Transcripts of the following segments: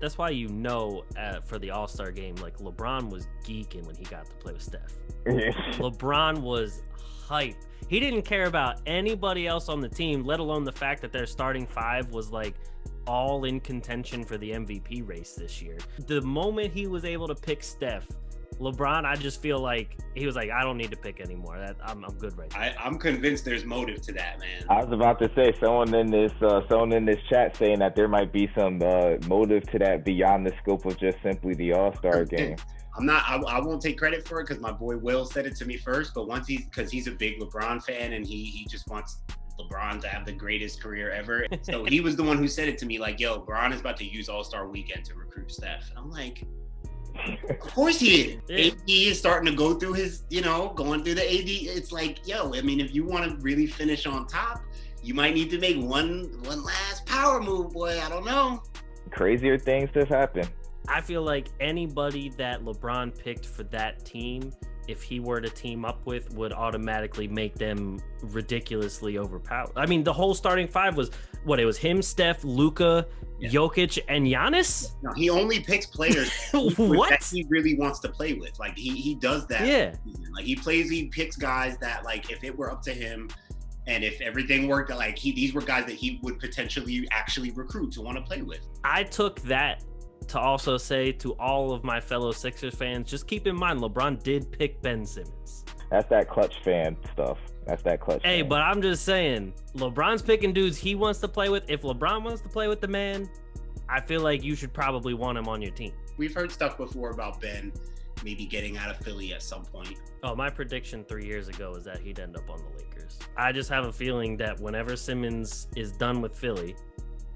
That's why for the All-Star game, like LeBron was geeking when he got to play with Steph. LeBron was hype. He didn't care about anybody else on the team, let alone the fact that their starting five was like all in contention for the MVP race this year. The moment he was able to pick Steph, LeBron, I just feel like he was like, I don't need to pick anymore. I'm good right now. I'm convinced there's motive to that, man. I was about to say someone in this chat saying that there might be some motive to that beyond the scope of just simply the All-Star game. I won't take credit for it because my boy Will said it to me first. But because he's a big LeBron fan and he just wants LeBron to have the greatest career ever. So he was the one who said it to me, like, yo, LeBron is about to use All-Star Weekend to recruit Steph. And I'm like, of course he is. AD is starting to go through his, going through the AD. It's like, yo, I mean, if you want to really finish on top, you might need to make one last power move, boy. I don't know. Crazier things have happened. I feel like anybody that LeBron picked for that team, if he were to team up with, would automatically make them ridiculously overpowered. I mean, the whole starting five was it was him, Steph, Luka, Jokic, and Giannis. No, he only picks players that he really wants to play with. Like he does that. Yeah. Like he picks guys that, like, if it were up to him and if everything worked, like these were guys that he would potentially actually recruit to want to play with. I took that to also say to all of my fellow Sixers fans, just keep in mind, LeBron did pick Ben Simmons. That's that clutch fan stuff. Hey, but I'm just saying, LeBron's picking dudes he wants to play with. If LeBron wants to play with the man, I feel like you should probably want him on your team. We've heard stuff before about Ben maybe getting out of Philly at some point. Oh, my prediction 3 years ago is that he'd end up on the Lakers. I just have a feeling that whenever Simmons is done with Philly,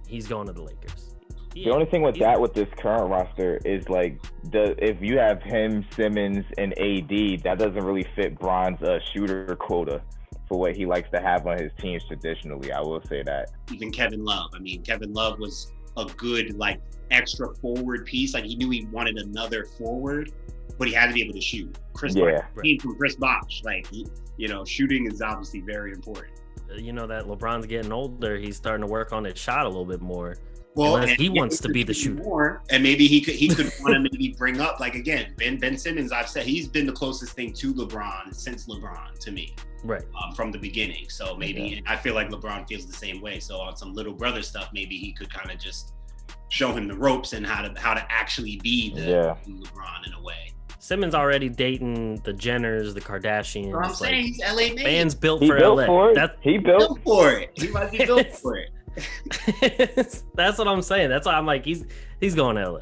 he's going to the Lakers. The only thing with this current roster is, like, if you have him, Simmons, and AD, that doesn't really fit Bron's shooter quota for what he likes to have on his teams traditionally. I will say that. Even Kevin Love. I mean, Kevin Love was a good, like, extra forward piece. Like, he knew he wanted another forward, but he had to be able to shoot. Came from Chris Bosh. Like, shooting is obviously very important. That LeBron's getting older. He's starting to work on his shot a little bit more. Well, unless he wants to be the shooter more, and maybe he could want to maybe bring up, like, again, Ben Simmons. I've said he's been the closest thing to LeBron since LeBron to me, right, from the beginning. So maybe I feel like LeBron feels the same way. So on some little brother stuff, maybe he could kind of just show him the ropes and how to actually be the LeBron in a way. Simmons already dating the Jenners, the Kardashians. I'm saying he's LA made. Man's built for LA. He built for it. He might be built for it. That's what I'm saying. That's why I'm like, he's going to LA.